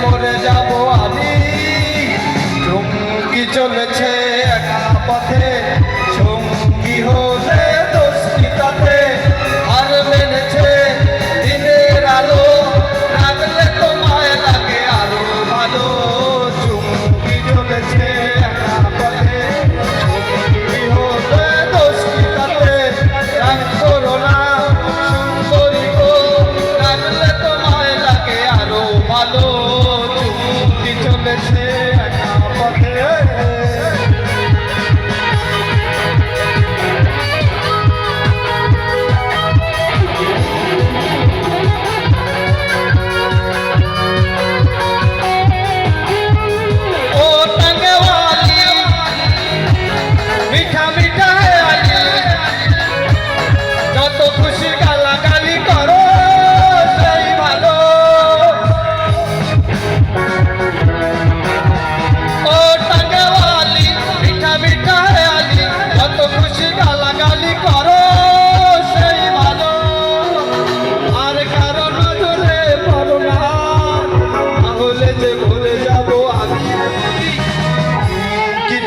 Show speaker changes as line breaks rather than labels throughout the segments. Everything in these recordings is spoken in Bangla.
মরে যাব আমি চুমকি চলেছে একা পথে সঙ্গী হলে দোষী তাতে আর মেনেছে দিনের আলো রাখলে তোমায় লাগে আরো ভালো চুমকি চলেছে একা পথে সঙ্গী হলে দোষী তাতে রাগ করো না সুন্দরী গো রাখলে তোমায় লাগে আরো ভালো চুমকি চলেছে একা পথে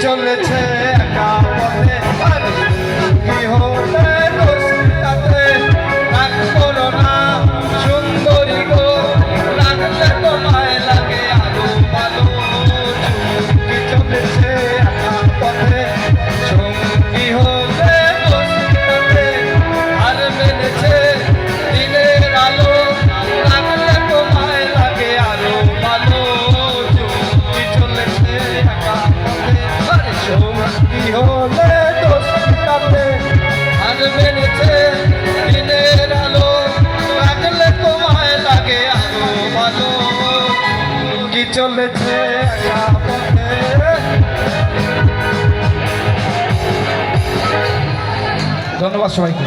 চলেছে একা পথে আর কি হলে দোষীটাতে রাগ করো না সুন্দরী গো রাখলে তোমায় লাগে আরো ভালো চুমকি চলেছে একা পথে সঙ্গী হলে দোষীটাতে আর মেনেছে দিনের আলো রাখলে তোমায় লাগে আরো ভালো চুমকি চলেছে একা সঙ্গী হলে দোষীটাতে আর মেনেছে দিনের আলো রাখলে তোমায় লাগে আরো ভালো কি চলেছে একা পথে। ধন্যবাদ সবাইকে।